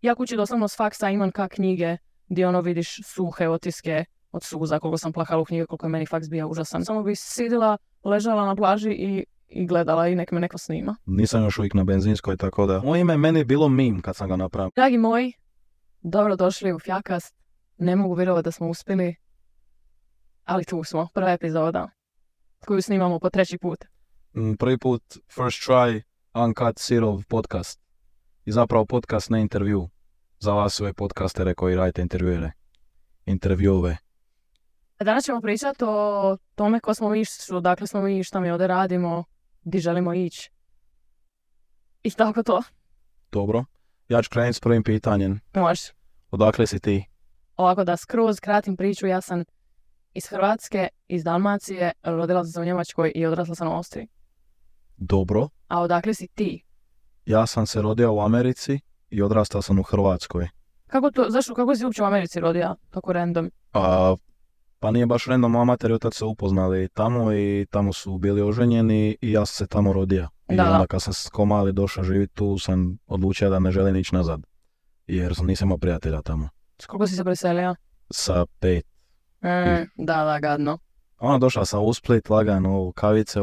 Ja kući doslovno s faksa imam knjige gdje ono vidiš suhe otiske od suza, koliko sam plakala u knjige, koliko je meni faks bio užasan. Samo bi sidila, ležala na plaži i gledala i nek me neko snima. Nisam još uvijek na benzinskoj, tako da... Moje ime meni je bilo meme kad sam ga napravio. Dragi moji, dobro došli u Fjakast. Ne mogu vjerovati da smo uspjeli, ali tu smo, prva epizoda koju snimamo po 3. put. Prvi put, first try, Uncut Sirov podcast. I zapravo podcast, ne intervju. Za vas sve podcastere koji radite intervjuove. Danas ćemo pričati o tome ko smo mi, dakle smo mi, šta mi ovdje radimo, gdje želimo ići. I tako to. Dobro. Ja ću krenuti s prvim pitanjem. Možeš. Odakle si ti? Ovako da skroz kratim priču, ja sam iz Hrvatske, iz Dalmacije, rodila sam se u Njemačkoj i odrasla sam u Austriji. Dobro. A odakle si ti? Ja sam se rodio u Americi i odrastao sam u Hrvatskoj. Kako si uopće u Americi rodio? Tako random. Pa nije baš random, moja mater i otac se upoznali tamo i tamo su bili oženjeni i ja sam se tamo rodio. I onda kad sam ko mali došao živjeti tu, sam odlučio da ne želim ići nazad. Jer nisam imao prijatelja tamo. S koliko si se preselio? Sa 5. Da, gadno. Došao sam u Split, lagano, kavice,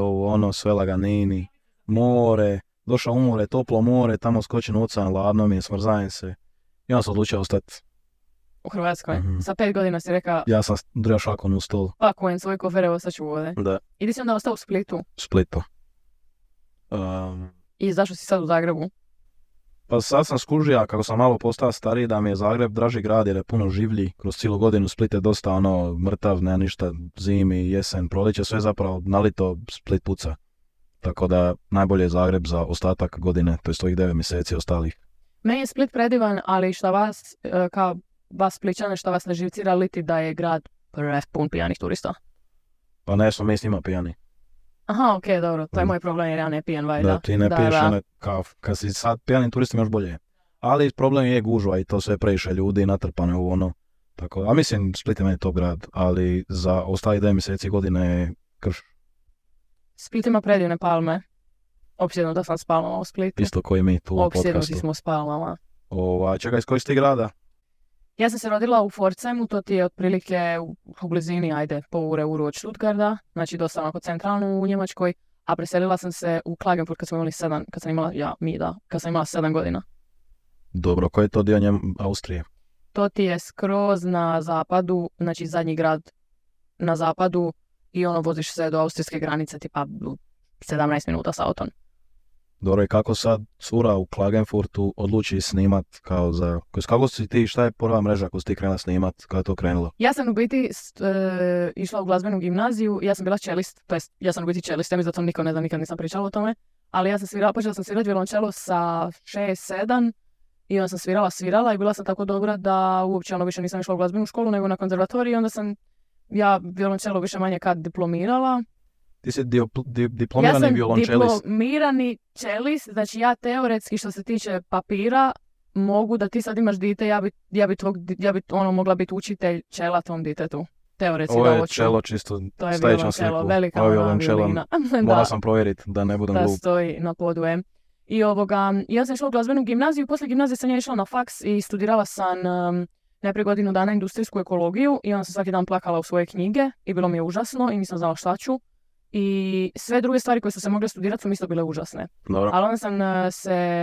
sve laganini, more, došao u more, toplo more, tamo skočim u ocean, ladno mi je, smrzajem se. I onda sam odlučio ostati. U Hrvatskoj? Sa 5 godina si rekao... Ja sam držao šakon u stol. Pakujem svoje kofere, ostaću vode. Da. I ti si onda ostao u Splitu? Splitu. I zašto si sad u Zagrebu? Pa sad sam skužio, kako sam malo postao stariji, da mi je Zagreb draži grad jer je puno življi. Kroz cijelu godinu Split je dosta mrtav, ne ništa, zimi, jesen, proljeće, sve zapravo nalito, Split puca. Tako da najbolje je Zagreb za ostatak godine, to je ovih 9 mjeseci ostalih. Meni je Split predivan, ali šta vas, kao vas Spličane, šta vas ne živcira liti da je grad pun pijanih turista? Pa ne, smo mi s njima pijani. Aha, okej, dobro, to je moj problem jer ja ne pijem, vajda. Da, ti ne piješ, kad si sad pijanim turistima još bolje. Ali problem je gužva i to sve previše ljudi natrpane u ono. Tako, a mislim, Split je meni top grad, ali za ostalih 9 mjeseci godine je krš. Split ima predivne palme. Opsjedno da sam s palmama u Splitu. Isto koji mi tu u podcastu. Opsjednuti smo s palmama. Čekaj, iz kojeg si ti grada? Ja sam se rodila u Pforzheimu, to ti je otprilike u blizini, po uru od Stuttgarta, znači dosta onako centralno u Njemačkoj, a preselila sam se u Klagenfurt kad sam imala 7 godina. Dobro, koji je to dio Austrije? To ti je skroz na zapadu, znači zadnji grad na zapadu i voziš se do austrijske granice tipa 17 minuta sa autom. Dobro, i kako sad cura u Klagenfurtu odluči snimat kao za... Kako si ti, šta je prva mreža koju si ti krenula snimat, kako je to krenulo? Ja sam u biti išla u glazbenu gimnaziju, ja sam bila čelist, to jest ja sam u biti čelist, ja mi zato niko ne zna, nikad nisam pričala o tome, ali ja sam počela sam svirati violončelo sa 6-7 i onda sam svirala i bila sam tako dobra da uopće više nisam išla u glazbenu školu nego na konzervatoriju i onda sam ja violončelo više manje kad diplomirala. Ti si diplomirani violončelist. Ja sam diplomirani čelist, znači ja teoretski što se tiče papira mogu da ti sad imaš dite, ja bi mogla biti učitelj čela tom ditetu. Teoretski ovo da je čelo čisto, to je stajećam sliku. Velika violina. Morala sam provjeriti da ne budem glup. Da stoji na podu. I ja sam išla u glazbenu gimnaziju, poslije gimnazije sam ja išla na faks i studirala sam najprije godinu dana industrijsku ekologiju i onda sam svaki dan plakala u svoje knjige i bilo mi je užasno i nisam znala šta ću. I sve druge stvari koje su se mogle studirati su mi isto bile užasne. Dobro. Ali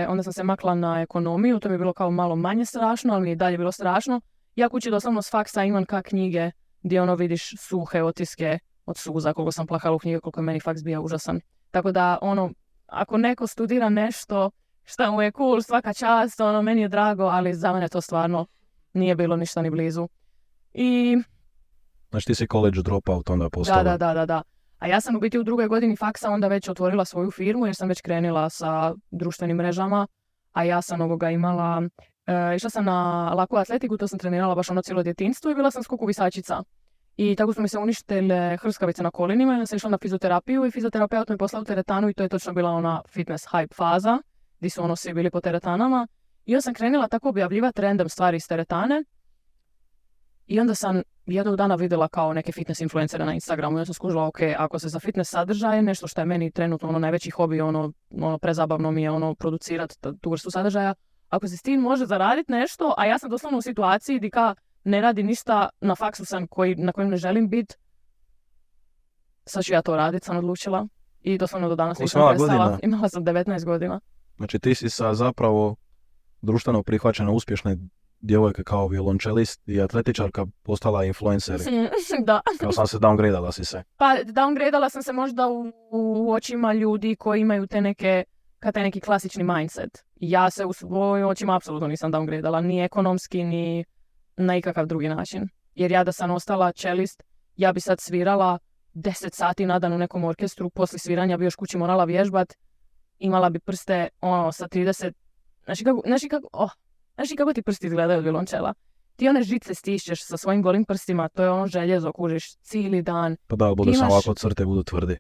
onda sam se makla na ekonomiju, to mi je bilo kao malo manje strašno, ali mi je dalje bilo strašno. Ja kući doslovno s faksa imam knjige gdje vidiš suhe otiske od suza, koliko sam plakala u knjige, koliko je meni faks bio užasan. Tako da ako neko studira nešto što mu je cool, svaka čast, meni je drago, ali za mene to stvarno nije bilo ništa ni blizu. Znači ti si college dropout onda postala? Da. A ja sam u biti u drugoj godini faksa onda već otvorila svoju firmu jer sam već krenila sa društvenim mrežama, a ja sam imala, išla sam na laku atletiku, to sam trenirala baš cijelo djetinjstvo i bila sam skukuvisačica. I tako su mi se uništile hrskavice na kolinima i onda sam išla na fizioterapiju i fizioterapeut me poslao u teretanu i to je točno bila ona fitness hype faza gdje su svi bili po teretanama. I onda sam krenula tako objavljivati random stvari iz teretane. I onda sam jednog dana vidjela kao neke fitness influencere na Instagramu i onda sam skužila, ok, ako se za fitness sadržaje, nešto što je meni trenutno najveći hobi, prezabavno mi je producirati tu vrstu sadržaja, ako se s tim može zaraditi nešto, a ja sam doslovno u situaciji di ka ne radi ništa, na faksu sam na kojem ne želim biti, sad ću ja to raditi, sam odlučila. I doslovno do danas nisam prestala. Imala sam 19 godina. Znači ti si sa zapravo društveno prihvaćene uspješne djevojke kao violončelist i atletičarka postala influencer. Da. Kao sam se downgradala si se. Pa downgradala sam se možda u očima ljudi koji imaju taj neki klasični mindset. Ja se u svojim očima apsolutno nisam downgradala, ni ekonomski, ni na ikakav drugi način. Jer ja da sam ostala čelist, ja bi sad svirala 10 sati na dan u nekom orkestru, poslije sviranja bi još kući morala vježbat, imala bi prste sa 30, znači kako ti prsti izgledaju od violončela. Ti one žice stišćeš sa svojim golim prstima, to je ono željezo, kužiš cijeli dan. Pa da, budu samo ovako crte, budu tvrdi.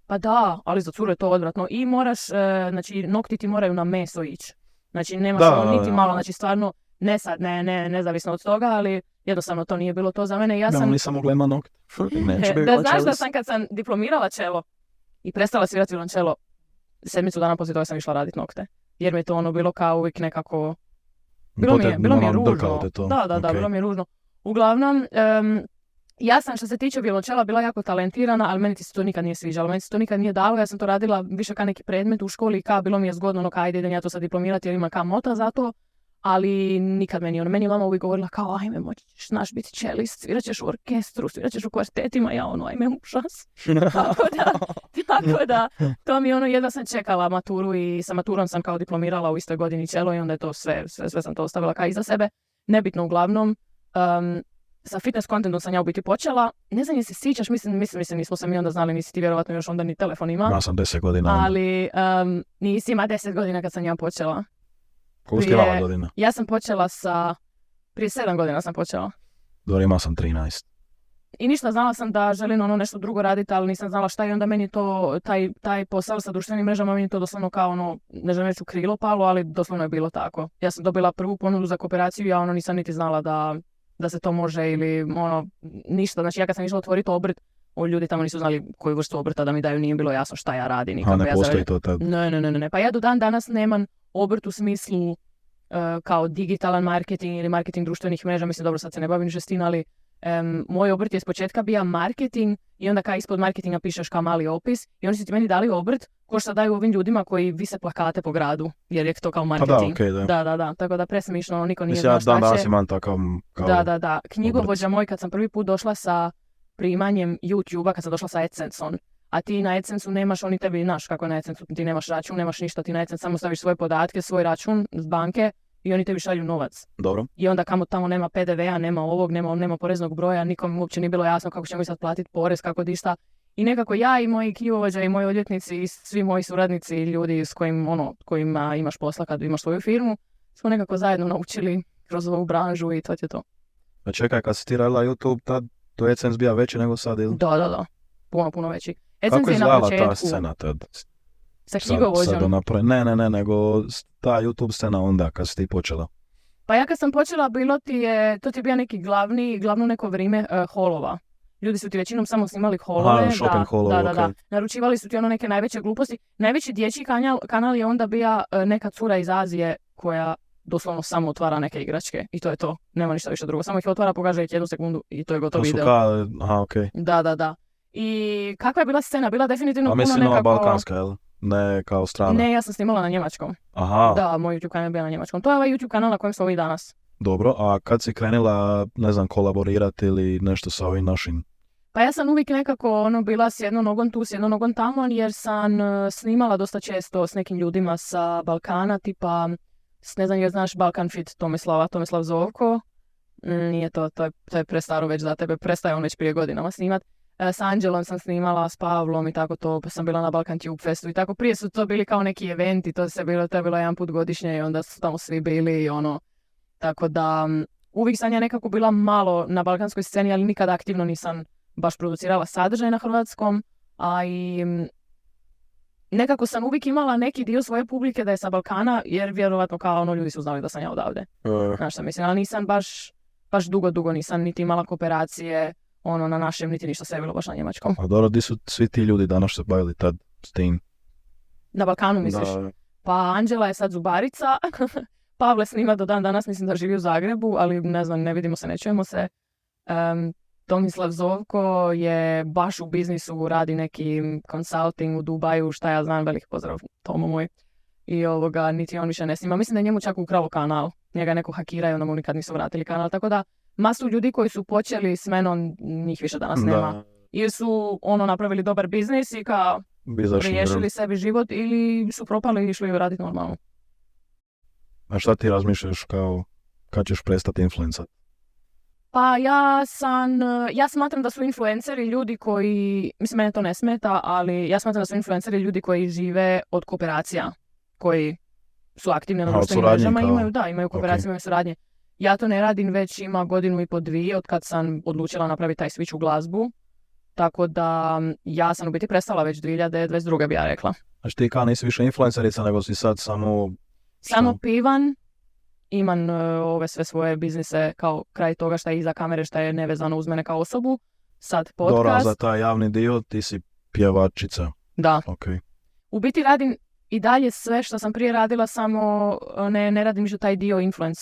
Pa da, ali za cure je to odvratno. I moraš, znači nokti ti moraju na meso ići. Znači nemaš niti malo, znači stvarno, ne sad, nezavisno od toga, ali jednostavno to nije bilo to za mene. Ja nisam mogla ima nokti. Da znaš da sam kad sam diplomirala čelo i prestala svirati violončelo, 7 dana poslije toga sam išla raditi nokte. Jer mi je to bilo kao uvijek nekako... Bilo mi je ružno. Da, bilo mi je ružno. Uglavnom, ja sam što se tiče violončela bila jako talentirana, ali meni se to nikad nije sviđalo. Meni se to nikad nije dalo, ja sam to radila više kao neki predmet u školi, bilo mi je zgodno, ajde idem ja to sad diplomirati jer imam kao mota za to. Ali nikad meni je mama uvijek govorila kao ajme moći ćeš naš biti čelist, svirat ćeš u orkestru, svirat ćeš u kvartetima, ja ajme užas. Tako da, to mi jedva sam čekala maturu i sa maturom sam kao diplomirala u istoj godini čelo i onda je to sve sam to ostavila kao iza sebe. Nebitno uglavnom, sa fitness contentom sam ja u biti počela, ne znam jesi sjećaš, mislim nismo se mi onda znali, nisi ti vjerovatno još onda ni telefon ima. Ja sam 10 godina. Ali nisi ima 10 godina kad sam ja počela. Koliko si imala godina? Ja sam počela prije 7 godina sam počela. Dobro, imala sam 13. I ništa, znala sam da želim nešto drugo raditi, ali nisam znala šta i onda meni to, taj posao sa društvenim mrežama, meni to doslovno kao ne želim reći u krilo palo, ali doslovno je bilo tako. Ja sam dobila prvu ponudu za kooperaciju, ja nisam niti znala da se to može ili ništa. Znači ja kad sam išla otvoriti obrt, ljudi tamo nisu znali koju vrstu obrta da mi daju, nije bilo jasno šta ja radim. A ne postoji to tad? Ne. Pa ja do dan danas nemam obrt u smislu kao digitalan marketing ili marketing društvenih mreža, mislim dobro sad se ne bavim ništa s tim, ali moj obrt je s početka bio marketing i onda kao ispod marketinga pišeš kao mali opis i oni su ti meni dali obrt ko što daju ovim ljudima koji vise plakate po gradu jer je to kao marketing. Pa da, okay, da, tako da presmišno, niko nije znao šta će. Ja dan danas imam takav kao Da, knjigovođa moj kad sam prvi put došla sa primanjem YouTube-a, kad sam došla sa AdSense-om, a ti na AdSense-u nemaš, oni tebi, znaš kako je na AdSense-u, ti nemaš račun, nemaš ništa, ti na AdSense samo staviš svoje podatke, svoj račun s banke i oni tebi šalju novac. Dobro. I onda kamo tamo nema PDV-a, nema ovog, nema poreznog broja, nikom uopće nije bilo jasno kako ćemo sad platiti porez, kako dišta. I nekako ja i moji knjigovođa i moji odvjetnici i svi moji suradnici i ljudi s kojima imaš posla kad imaš svoju firmu, smo nekako zajedno naučili kroz ovu branžu i to je to. A čekaj, kad si ti radila YouTube, tad to AdSense bija veći nego sad, ili? Da. Puno veći. Kako je izgledala ta scena tad? Sa knjigovođom? Ne, nego ta YouTube scena onda kad si ti počela. Pa ja kad sam počela, to ti je bio neki glavno neko vrijeme holova. Ljudi su ti većinom samo snimali holove. Da. Naručivali su ti neke najveće gluposti. Najveći dječji kanal je onda bija neka cura iz Azije koja doslovno samo otvara neke igračke i to je to. Nema ništa više drugo. Samo ih otvara, pokaže ih 1 sekundu i to je gotov video. Okay. Da. I kakva je bila scena? Bila definitivno puno nekako... A mislim balkanska, jel? Ne kao strana. Ne, ja sam snimala na njemačkom. Aha. Da, moj YouTube kanal je bio na njemačkom. To je ovaj YouTube kanal na kojem smo vi danas. Dobro, a kad si krenula, kolaborirati ili nešto sa ovim našim? Pa ja sam uvijek nekako bila s jednom nogom tu, s jednom nogom tamo, jer sam snimala dosta često s nekim ljudima sa Balkana, tipa, ne znam jer znaš Balkan Fit Tomislav Zovko. Nije to je prestaro već za tebe, prestaje on već prije godinama snimat. S Anđelom sam snimala, s Pavlom i tako to, pa sam bila na Balkan Tube Festu i tako. Prije su to bili kao neki eventi, to je bilo jedan put godišnje i onda su tamo svi bili i Tako da uvijek sam ja nekako bila malo na balkanskoj sceni, ali nikad aktivno nisam baš producirala sadržaj na hrvatskom, a i nekako sam uvijek imala neki dio svoje publike da je sa Balkana, jer vjerovatno kao ljudi su znali da sam ja odavde. Znaš šta mislim, ali nisam baš dugo nisam niti imala kooperacije, na našem, niti ništa, sve je bilo baš na njemačkom. A dobro, di su svi ti ljudi danas se bavili tad s tim? Na Balkanu misliš? Da. Pa Anđela je sad zubarica, Pavle snima do dan danas, mislim da živi u Zagrebu, ali ne znam, ne vidimo se, ne čujemo se. Tomislav Zovko je baš u biznisu, radi neki consulting u Dubaju, šta ja znam, velik pozdrav Tomo moj. I niti on više ne snima. Mislim da je njemu čak ukralo kanal. Njega neko hakira i onda mu nikad nisu vratili kanal. Tako da, masu ljudi koji su počeli s menom, njih više danas nema. Ili su napravili dobar biznis i kao riješili sebi život, ili su propali i išli raditi normalno. A šta ti razmišljaš kao kad ćeš prestati influencat? Pa ja smatram da su influenceri ljudi koji, mislim mene to ne smeta, ali ja smatram da su influenceri ljudi koji žive od kooperacija, koji su aktivni na društvenim mrežama, imaju kooperacije, imaju suradnje. Ja to ne radim već ima 1.5 do 2 od kad sam odlučila napraviti taj switch u glazbu, tako da ja sam u biti prestala već 2022. bi ja rekla. Znači ti kao nisi više influencerica, nego si sad samo... Samo pivan. Imam ove sve svoje biznise kao kraj toga šta je iza kamere, šta je nevezano uz mene kao osobu. Sad podcast. Dobro, za taj javni dio ti si pjevačica. Da. Okay. U biti radim i dalje sve što sam prije radila, samo ne radim više taj dio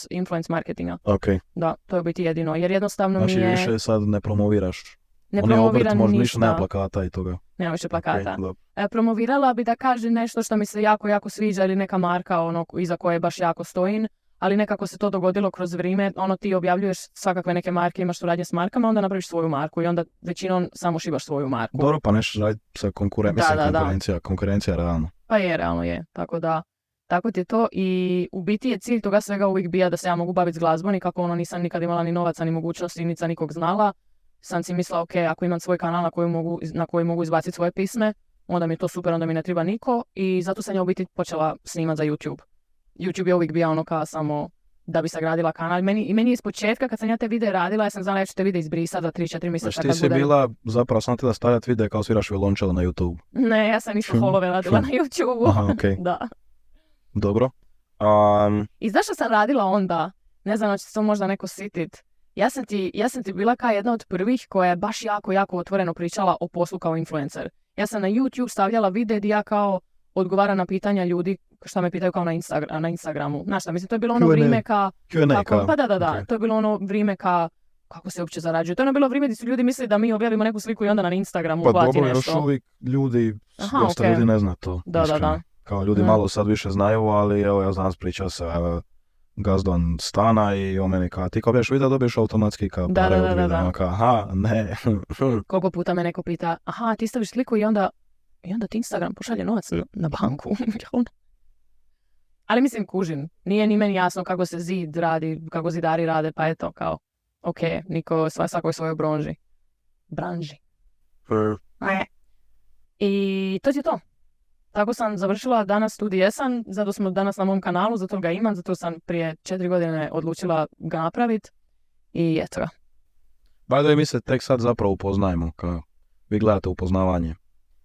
influence marketinga. Okay. Da, to je u biti jedino. Jer jednostavno znači, mi je... više sad ne promoviraš? Ne promoviram možda ništa. više nema plakata i toga. Nema više plakata. Okay, promovirala bi da kaže nešto što mi se jako, jako sviđa ili neka marka iza koje baš jako stojim. Ali nekako se to dogodilo kroz vrijeme, ti objavljuješ svakakve neke marke, imaš suradnje s markama, onda napraviš svoju marku i onda većinom samo šibaš svoju marku. Dobro, pa nešto raditi sa konkurencija, konkurencija je realno. Pa je, realno je, tako ti je to i u biti je cilj toga svega uvijek bija da se ja mogu baviti s glazbom i kako nisam nikad imala ni novaca, ni mogućnosti, niti nikog znala. Sam si mislila, ok, ako imam svoj kanal na koji mogu izbaciti svoje pisme, onda mi je to super, onda mi ne treba niko i zato sam ja u biti počela snimati za YouTube. YouTube je uvijek bio kao samo da bi sagradila kanal. Meni je iz početka kad sam ja te videe radila, ja sam znala ja ću te videe izbrisati za 3-4 mjeseca. Znači ti si bila zapravo sam te da stavljati videe kao sviraš violončelo na YouTube? Ne, ja sam isto follow radila na YouTube. Aha, okej. Da. Dobro. I zašto sam radila onda? Ne znam, će se to možda neko sitit. Ja sam ti bila kao jedna od prvih koja je baš jako, jako otvoreno pričala o poslu kao influencer. Ja sam na YouTube stavljala videe gdje ja kao odgovara na pitanja ljudi šta me pitaju kao na Instagramu. Znaš šta, mislim, to je bilo ono vrijeme ka... Pa da, okay. To je bilo ono vrijeme ka... Kako se uopće zarađuje? To je ono bilo vrijeme gdje su ljudi mislili da mi objavimo neku sliku i onda na Instagramu uplati nešto. Pa dobro, još uvijek dosta ljudi ne zna to. Da. Kao ljudi malo sad više znaju, ali evo ja znam pričao se gazdom stana i o meni kao ti kao biješ video dobiješ automatski kao pare od videa. Kao aha, ne. Koliko puta me neko pita, aha ti staviš sliku i onda ti Instagram pošalje novac na banku. Ali mislim kužim, nije ni meni jasno kako se zid radi, kako zidari rade, pa eto kao, ok, niko svako je svojoj branži. I to je to. Tako sam završila danas studij Jesan, zato smo danas na mom kanalu, zato ga imam, zato sam prije 4 godine odlučila ga napraviti i eto ga. By the way, mi se tek sad zapravo upoznajemo, kao vi gledate upoznavanje.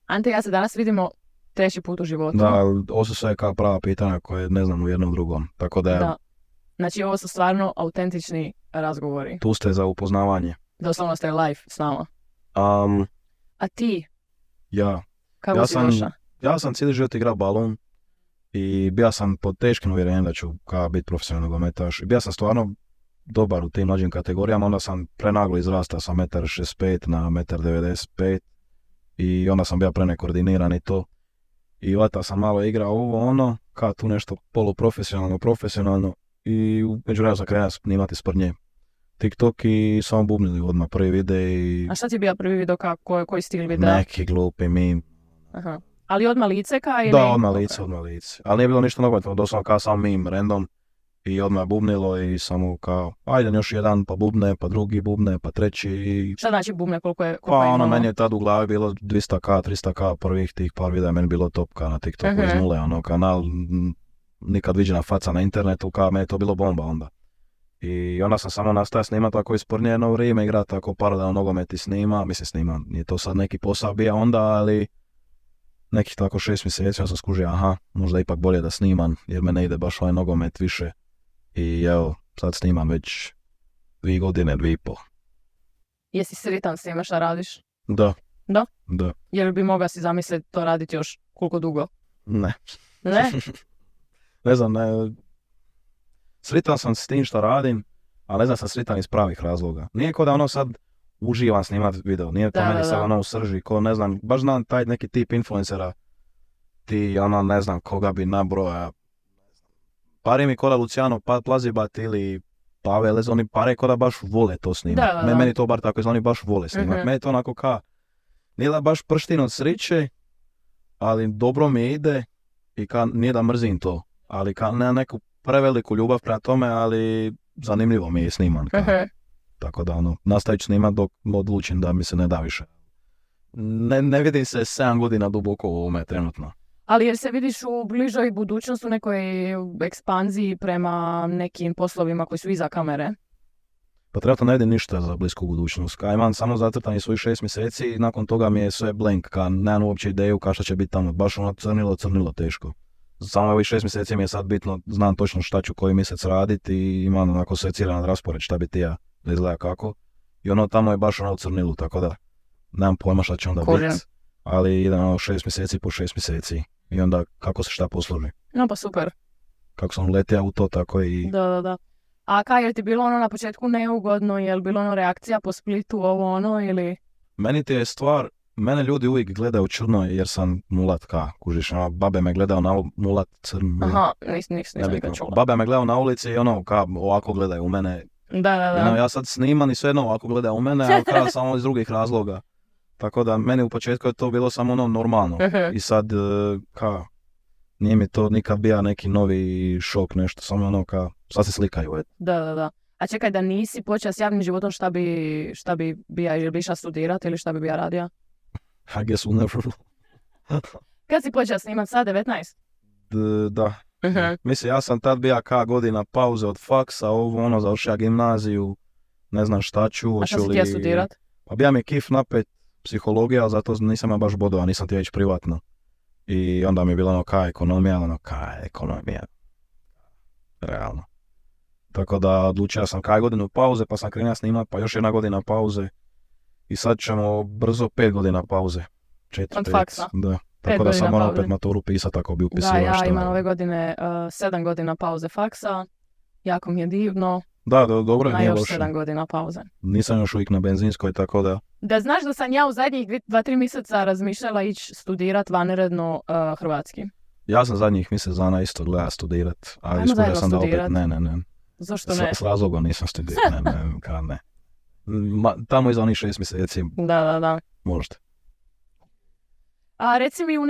Ante, ja se danas vidimo 3. put u životu. Da, ovo su sve kao prava pitanja koje ne znam u jednom drugom, tako da... Da. Znači ovo su stvarno autentični razgovori. Tu ste za upoznavanje. Doslovno ste live s nama. A ti? Ja. Kako si došla? Ja sam cijeli život igrao balon i bio sam pod teškim uvjerenjem da ću kao biti profesionalni nogometaš. I bio sam stvarno dobar u tim mlađim kategorijama, onda sam prenaglo izrastao sa 1,65 na 1,95 i onda sam bio prenekoordiniran i to. I ovata sam malo igrao ovo ono, kao tu nešto profesionalno i međuvremenu sam krenuo snimati sprdnje. TikTok i samo bubnili odmah prvi video i... A šta ti je bio prvi video, koji stil videa? Neki glupi meme. Aha. Ali odmah lice ka ili... Da, odmah lice. Ali nije bilo ništa nogometno, doslovno kao sam meme, random. I odmah bubnilo i samo kao, ajde još jedan, pa bubne, pa drugi bubne, pa treći. I... Šta znači bubne, koliko je pa ono, meni je tad u glavi bilo 200k, 300k prvih tih par videa, meni bilo topka na TikToku iz nule, ono, kanal, nikad viđena faca na internetu, kao meni je to bilo bomba onda. I onda sam samo nastavio snimati tako ispornije jedno vrijeme, igrati tako paralelno nogomet i snima, nije to sad neki posao bio onda, ali nekih tako 6 mjeseci ja sam skužio, aha, možda ipak bolje da snimam, jer me ne ide baš ovaj nogomet više. I evo, sad snimam već 2 godine, 2,5. Jesi sretan s time šta radiš? Da. Da? Da. Jer bi mogla si zamisliti to raditi još koliko dugo? Ne. Ne? Ne znam, ne. sritan sam s tim što radim, ali ne znam sam sritan iz pravih razloga. Nije ko da ono sad uživam snimat video, nije to meni sad ono u srži, ko ne znam, baš znam taj neki tip influencera, ti ono ne znam koga bi nabroja. Pari mi ko da Luciano Plazibat ili Pavel, oni pare ko da baš vole to snimati. Meni to bar tako, oni baš vole snimati. Meni to onako nije da baš prštin od sriće, ali dobro mi ide i nije da mrzim to. Ali nema neku preveliku ljubav prema tome, ali zanimljivo mi je sniman. Tako da nastavit ću snimat dok odlučim da mi se ne da više. Ne vidim se 7 godina duboko u ovome trenutno. Ali jer se vidiš u bližoj budućnosti u nekoj ekspanziji prema nekim poslovima koji su iza kamere? Pa trenutno ne vidim ništa za blisku budućnost. Imam samo zacrtani svojih 6 mjeseci i nakon toga mi je sve blank. Nemam uopće ideju što će biti tamo. Baš crnilo teško. Samo ovih 6 mjeseci mi je sad bitno, znam točno šta ću koji mjesec raditi i imam onako secirano raspored šta bi ti ja da izgleda kako. I tamo je baš u crnilu, tako da nemam pojma šta će onda biti. Ali idem 6 mjeseci po 6 mjeseci. I onda kako se šta posloži. No pa super. Kako sam letio u to, tako i... Da. A kaj je ti bilo na početku neugodno, je li bilo reakcija po Splitu ovo ili... Meni ti je stvar, mene ljudi uvijek gledaju čudno jer sam mulat kužiš, babe me gledaju na mulat crn. Aha, nisam čula. Babe me gledaju na ulici i ovako gledaju u mene. Da. Ja sad snimam i sve ovako gledaju u mene, ali samo iz drugih razloga. Tako da meni u početku je to bilo samo normalno. I sad nije mi to nikad bio neki novi šok, nešto, samo sad se slikaju. Da. A čekaj, da nisi počeo s javnim životom, šta bi bija, ili bi išao studirati ili šta bi bija radio? I guess we'll never know. Kad si počeo snimat, sad 19? Da. Mislim, ja sam tad bio godina pauze od faksa, završio gimnaziju, ne znam šta ću. A šta si htio studirat? Pa bija mi kif napet psihologija, zato nisam ja baš bodova, nisam ti već privatno. I onda mi je bilo ekonomija. Realno. Tako da odlučio sam godinu pauze, pa sam krenuo snimat, pa još 1 godina pauze. I sad ćemo brzo 5 godina pauze. 4, od faksa. Da. Tako da sam moram opet maturu pisati ako bi upisio. Da, ja imam ove godine 7 godina pauze faksa. Jako mi je divno. Da, dobro je, nije loše. Na još 7 godina pauze. Nisam još uvijek na benzinskoj, tako da... Da znaš da sam ja u zadnjih 2-3 mjeseca razmišljala ići studirat vanredno hrvatski. Ja sam zadnjih mjesec dana isto gleda studirat, ali iskužio sam da opet ne. Zašto ne? S razlogom nisam studirat, ne. Tamo iza onih 6 mjeseci. Da. Možda. A reci mi u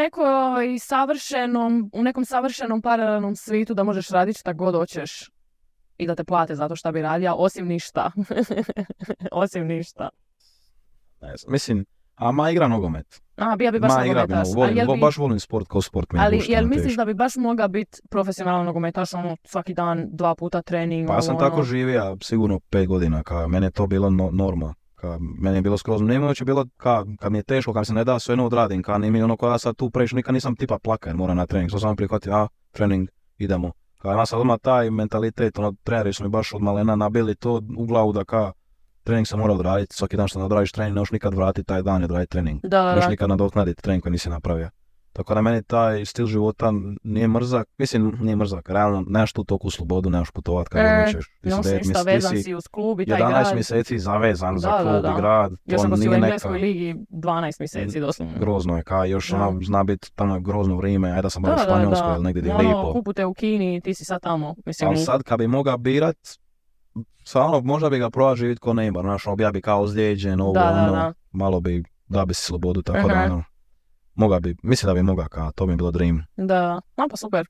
nekom savršenom paralelnom svijetu da možeš raditi šta god hoćeš i da te plate zato šta bi radija, osim ništa. Osim ništa. Ne znam, mislim, igra nogomet. Bija bi baš nogometaš. Baš volim sport kao sport. Ali jel misliš da bi baš mogao biti profesionalan nogometaš, svaki dan 2 puta trening? Pa ja sam tako živio sigurno 5 godina, meni je to bilo norma. Meni je bilo skroz, nemajuće bilo kad mi je teško, kad mi se ne da sve odradim, nije mi kada sad tu preći, nikad nisam tipa plakaj, moram na trening, sam prihvatio, trening, idemo. Ja sam odmah taj mentalitet, treneri su mi baš od malena nabili to u glavu da trening se mora odraditi, svaki dan što ne odradiš trening, ne možeš nikad vratiti taj dan i odraditi trening. Ne možeš nikad nadoknaditi trening koji nisi napravio. Tako da meni taj stil života nije mrzak, nije mrzak, realno nemaš tu toku slobodu, nemaš putovat kako hoćeš. Vezan si uz klub i taj grad. 11 mjeseci zavezan za klub i grad. Još ako si u Engleskoj ligi 12 mjeseci doslovno. Grozno je, još zna biti tamo grozno vrijeme, ajde da sam bar u Španjolskoj ili negdje gdje je lijepo. Kupute u Kini, ti si sad tamo. Ali sad kad bi mogao birat, stvarno možda bi ga probao živjeti ko Neymar, ja bi kao ozlijeđen, malo bi, da bi si slobodu, tako da mislim da bi mogao, to bi bilo dream. Da, pa super.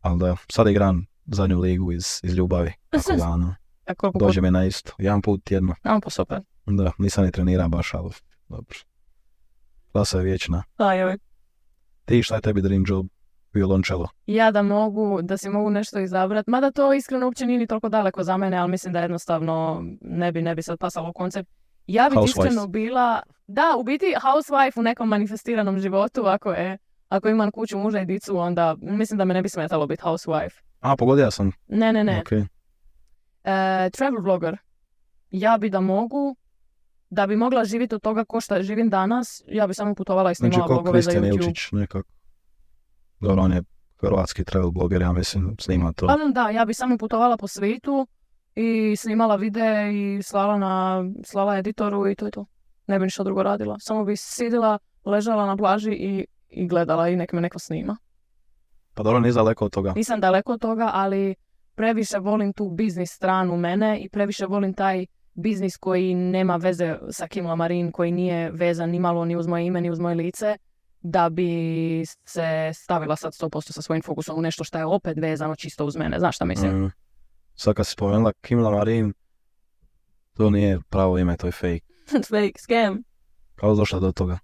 Ali da, sad igram zadnju ligu iz ljubavi, tako da, dođe mi na isto, 1 put tjedno. Pa super. Da, nisam ni trenirao baš, ali dobro. Klasa je vječna. Ti šta je tebi dream job? Violončelo. Ja da si mogu nešto izabrati, mada to iskreno uopće nije ni toliko daleko za mene, ali mislim da jednostavno ne bi sad pasalo u koncept. Ja bi iskreno bila, u biti housewife u nekom manifestiranom životu, ako imam kuću, muža i dicu, onda mislim da me ne bi smetalo biti housewife. Pogodio sam. Ne. Okay. Travel vlogger. Ja bi da bi mogla živjeti od toga ko šta živim danas, ja bi samo putovala i snimala vlogove za YouTube. Znači ko Kristijan Ilčić nekako. Dobro, on je hrvatski travel bloger, ja mislim, snima to. Pa da, ja bi samo putovala po svijetu i snimala videe i slala editoru i to je to. Ne bi ništa drugo radila. Samo bi sidila, ležala na plaži i gledala i nek me neko snima. Pa dobro, nije daleko od toga. Nisam daleko od toga, ali previše volim tu biznis stranu mene i previše volim taj biznis koji nema veze sa Kim Lamarin, koji nije vezan ni malo ni uz moje ime, ni uz moje lice, da bi se stavila sad 100% sa svojim fokusom u nešto što je opet vezano čisto uz mene. Znaš šta mislim? Sad kad si spomenula Kim Lamarin, to nije pravo ime, to je fake. Fake, scam. Kako je došla do toga?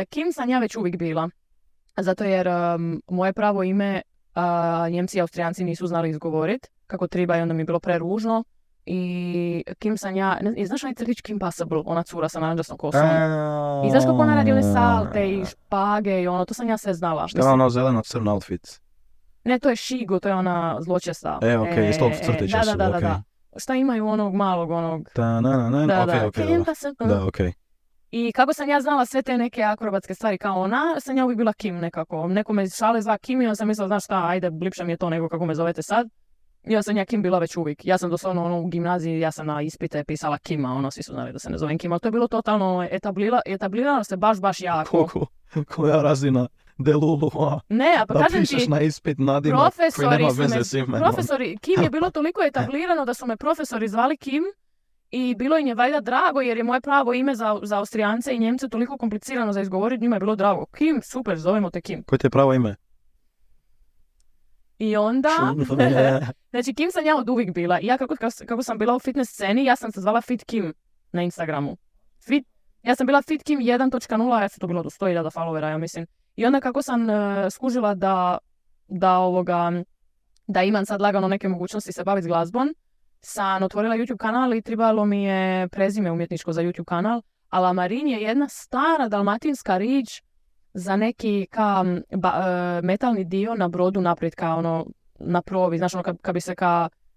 Kim sam ja već uvijek bila. Zato jer moje pravo ime Njemci i Austrijanci nisu znali izgovoriti kako treba i onda mi je bilo preružno. I Kim sam ja, znaš onaj crtić Kim Possible, ona cura sa naranđasnom kosom? I znaš kako ona radi one salte i špage i ono, to sam ja sve znala. Šta je ono zeleno-crno outfit? Ne, to je Shigo, to je ona zločesta. Iz tog crtića su, da. Šta imaju onog malog, onog... Kim Possible. Da, okej. I kako sam ja znala sve te neke akrobatske stvari kao ona, sam ja uvijek bila Kim nekako. Neko me šale zva Kim i onda sam mislila, znaš šta, ajde, blipše mi je to nego kako me zovete sad. I ja sam ja Kim bila već uvijek. Ja sam doslovno u gimnaziji, ja sam na ispite pisala Kima, svi su znali da se ne zovem Kim, ali to je bilo totalno etablirano se baš jako. Koja razina delulua. Ne, a pa da kažem pišeš ti, na ispit nadimak koji nema veze s imenom. Profesori, Kim je bilo toliko etablirano da su me profesori zvali Kim i bilo im je valjda drago jer je moje pravo ime za Austrijance i Njemce toliko komplicirano za izgovoriti, njima je bilo drago. Kim, super, zovemo te Kim. Koje ti je pravo ime? I onda, znači Kim sam ja od uvijek bila. I ja kako sam bila u fitness sceni, ja sam se zvala Fit Kim na Instagramu. Ja sam bila Fit Kim 1.0, ja sam to bilo do 100.000 followera, ja mislim. I onda kako sam skužila da imam sad lagano neke mogućnosti se baviti s glazbom, sam otvorila YouTube kanal i trebalo mi je prezime umjetničko za YouTube kanal, a Lamarin je jedna stara dalmatinska riječ za neki metalni dio na brodu naprijed, na provi, znaš kad bi se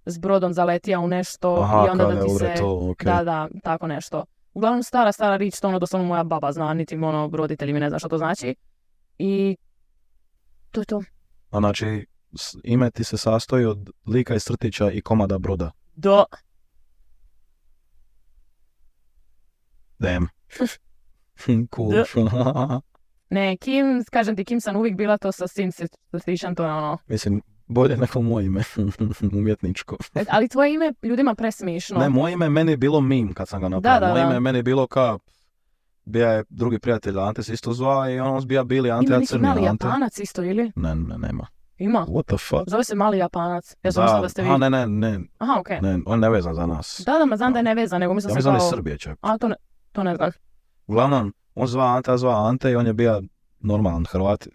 s brodom zaletija u nešto. Aha, i onda da ti se... To, okay. Da, tako nešto. Uglavnom stara riječ, to doslovno moja baba zna, niti roditelji mi ne zna što to znači. I to je to. A znači, ime ti se sastoji od lika iz crtića i komada broda. Da. Damn. Cool. Ne, Kim, kažem ti, Kim sam uvijek bila to sa sin crtićem, to je ono... Mislim, bolje neko moje ime, umjetničko. Ali tvoje ime ljudima presmišno. Ne, moje ime meni je bilo meme kad sam ga napravio. Moje ime meni je bilo bija je drugi prijatelj, Ante se isto zvao i on bija bili Ante, ja crni Ante. Ima neki mali Japanac isto, ili? Ne, nema. Ima? What the fuck? Zove se mali Japanac. Ja sam mislila da ste vi. Ne. Aha, okej. Ne, on je nevezan za nas. Da, ma znam da je nevezan, nego mislim ja se kao... Ja mislim da je Srbije čak. A, to ne znam. Uglavnom, on zva Ante i on je bio normalan Hrvat.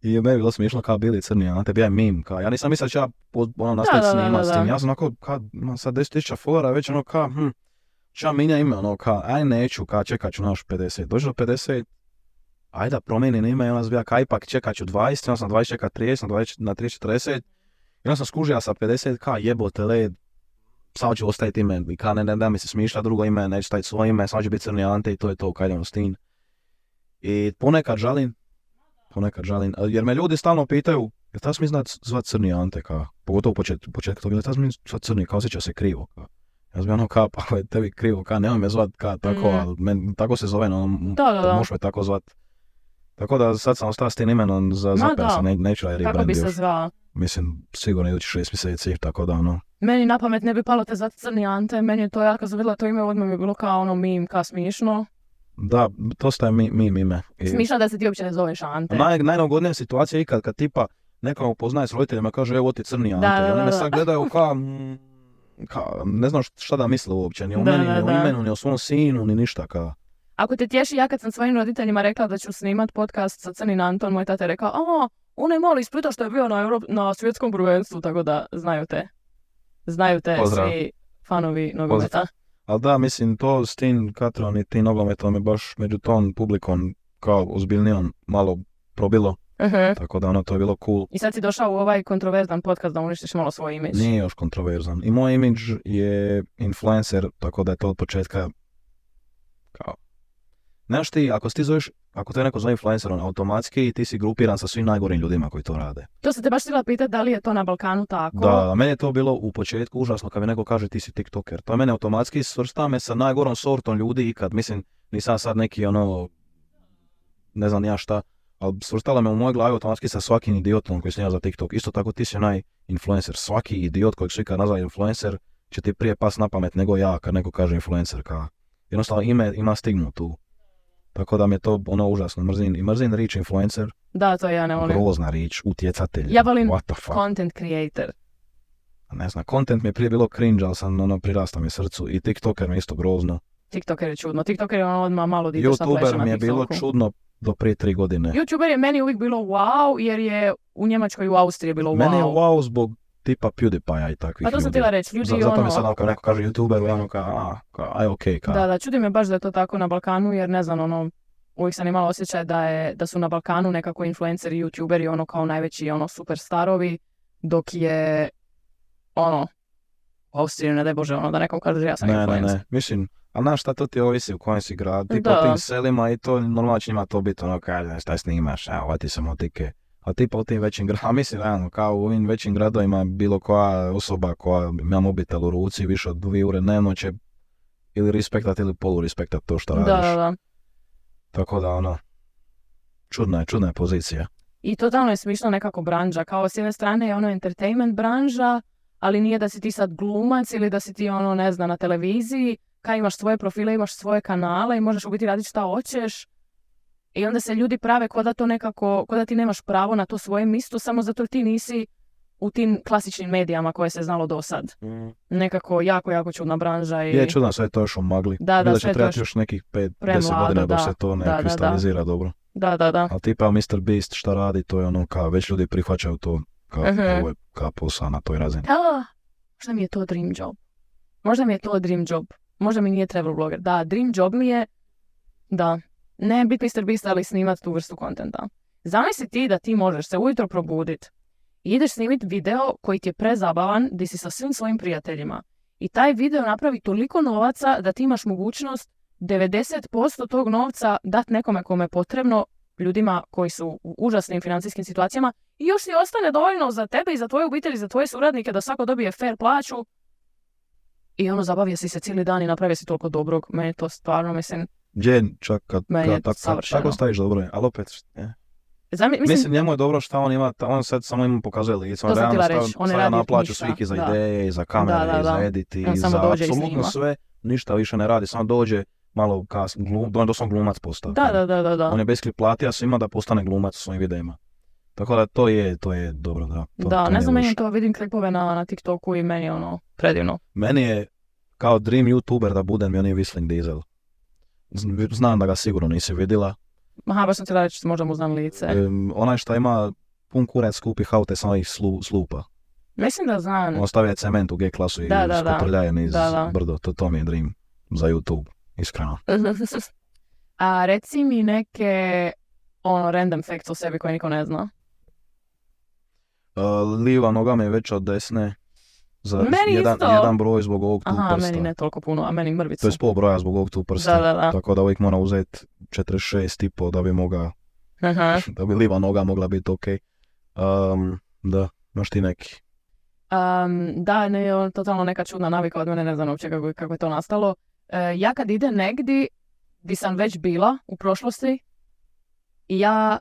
I meni je bilo smiješno kao bili crni Ante, bija je meme. Ja nisam mislio da ću ja nastaviti snimati s tim. Ja sam onako, imam sad 10.000 followera, već ću ja minja ime, aj neću, čekat ću naš 50. Dođe do 50, ajde da promijenim ime i onda zbija ipak čekat ću 20, onda sam 20 čekat 30, na 30 40. I onda sam skužio sa 50, jebote led, samo ću ostaviti ime, i ne da mi se smišlja drugo ime, neću staviti svoje ime, samo će biti crni Ante i to je to, idemo s tim. I ponekad žalim, jer me ljudi stalno pitaju, jel ta smije zvat crni Ante, pogotovo u početku toga, jel ta smije zvat crni, osjeća se krivo, ja sam pa je tebi krivo, nemoj me zvat tako, ali tako se zove, možeš me tako zvat. Tako da sad sam ostao s tim imenom za zapasa, neću da je rebrand još. Kako bi se zvao? Mislim, sigurno idući 6 mjeseci, tako da Meni na pamet ne bi palo te zvati crni Ante, meni je to, ja kad sam vidjela to ime, odmah mi je bilo kao meme, smiješno. Da, dosta je meme ime. Smišno da se ti uopće ne zoveš Ante. Najneugodnija situacija je kad tipa nekom upoznaje s roditeljima, kaže evo ti crni Ante. I oni me sad gledaju ne znam šta da misle uopće, ni o meni, ni o imenu, ni o svom sinu, ni ništa Ako te tješi, ja kad sam svojim roditeljima rekla da ću snimat podcast sa crnim Anton, moj tata je rekao, onaj mali iz Splita što je bio na svjetskom prvenstvu, tako da znaju te svi fanovi nogometa. Ali da, mislim, to s tim Katron i tim nogometom je baš među tom publikom kao ozbiljnijom malo probilo. Tako da to je bilo cool. I sad si došao u ovaj kontroverzan podcast da uništiš malo svoj imidž. Nije još kontroverzan. I moj imidž je influencer, tako da je to od početka kao Znaš ti, ako te neko zove influencerom, automatski ti si grupiran sa svim najgorim ljudima koji to rade. To se te baš htjela pitati da li je to na Balkanu tako. Da, meni je to bilo u početku užasno kad mi neko kaže ti si tiktoker. To je mene automatski svrsta me sa najgorom sortom ljudi ikad. Mislim, nisam sad neki ne znam ja šta, ali svrstala me u mojoj glavi automatski sa svakim idiotom koji snima za TikTok. Isto tako ti si onaj influencer. Svaki idiot kojeg su ikad nazvali influencer će ti prije pas na pamet nego ja kad neko kaže influencer. Jednostavno ime ima stigmu tu. Tako da mi je to užasno mrzim riječ influencer. Da, to ja ne volim. Grozna riječ, utjecatelj. Ja volim What the fuck? content creator. Ne znam, content mi je prije bilo cringe, ali sam prirasta mi srcu. I TikToker mi je isto grozno. TikToker je čudno. TikToker je odmah malo dite šta pleše na TikToku. YouTuber mi je bilo čudno do prije 3 godine. YouTuber je meni uvijek bilo wow, jer je u Njemačkoj i u Austriji bilo wow. Meni je wow zbog tipa PewDiePie-a i takvih ljudi. Pa to sam htjela reći, ljudi Zato mi sad kad neko kaže YouTuber, ja aj okej. Da, čudi me baš da je to tako na Balkanu, jer ne znam, uvijek sam imala osjećaj da su na Balkanu nekako influenceri, YouTuberi, kao najveći, superstarovi, dok je, u Austriji, ne daj Bože, da nekom kaže ja sam influencer. Ne, mislim, a znaš šta to ti ovisi u kojem si grad, tipa u tim selima i to normalno će ima to biti kaže, šta snimaš, ovati sam otike. A tipa u tim većim gradovima, mislim, kao u ovim većim gradovima bilo koja osoba koja ima mobitel u ruci više od 2 ure dnevno će ili respektat ili polurespektat to što radiš. Da. Tako da, čudna je pozicija. I totalno je smišno nekako branža, kao s jedne strane je entertainment branža, ali nije da si ti sad glumac ili da si ti ne znam, na televiziji, kad imaš svoje profile, imaš svoje kanale i možeš u biti raditi šta hoćeš. I onda se ljudi prave ko da ti nemaš pravo na to svoje mjesto, samo zato ti nisi u tim klasičnim medijama koje se znalo do sad. Nekako jako čudna branža. Je čudno, sve to još u magli. Da, će trebati još nekih 5-10 godina dok se to ne kristalizira dobro. Da. A tipa Mr. Beast šta radi, to je kao već ljudi prihvaćaju to kao posao na toj razini. Možda mi je to dream job. Možda mi nije travel blogger. Da, dream job mi je da ne biti Mr. Beast, ali snimati tu vrstu kontenta. Zamisli ti da ti možeš se ujutro probuditi i ideš snimiti video koji ti je prezabavan, gdje si sa svim svojim prijateljima. I taj video napravi toliko novaca da ti imaš mogućnost 90% tog novca dati nekome kome je potrebno, ljudima koji su u užasnim financijskim situacijama, i još ti ostane dovoljno za tebe i za tvoje obitelji, za tvoje suradnike da svako dobije fair plaću. I zabavio si se cijeli dan i napravio si toliko dobrog. Meni to stvarno, mislim... Čak kad tako staviš dobro, ali opet... Mislim, njemu je dobro što on ima, on sad samo ima pokazuje lice, on realno stavlja na plaću svih i za ideje, i za kamere, i za editi, i za apsolutno sve, ništa više ne radi, samo dođe malo kasno, doslovno glumac postao. Da. On je basically platio svima da postane glumac u svojim videima. Tako da to je dobro, da. To ne znam, meni to vidim klipove na TikToku i meni je predivno. Meni je kao dream YouTuber da budem on je Whistling Diesel. Znam da ga sigurno nisi vidjela. Aha, baš sam ti da reći, možda mu znam lice. Onaj šta ima pun kurac skupih aute samo ih slupa. Mislim da znam. On stavlja cement u G klasu i skotrljaje niz brdo. To mi je dream za YouTube, iskreno. A reci mi neke random facts o sebi koje niko ne zna. Lijeva noga mi je veća od desne. Za jedan broj zbog ovog tu prsta. Meni ne toliko puno, a meni mrvicu. To je pol broja zbog ovog tu prsta. Da. Tako da uvijek mora uzeti 46,5 da bi da bi lijeva noga mogla biti ok. Da, imaš ti neki? Da, ne, totalno neka čudna navika od mene, ne znam uopće kako je to nastalo. Ja kad idem negdje gdje sam već bila u prošlosti, ja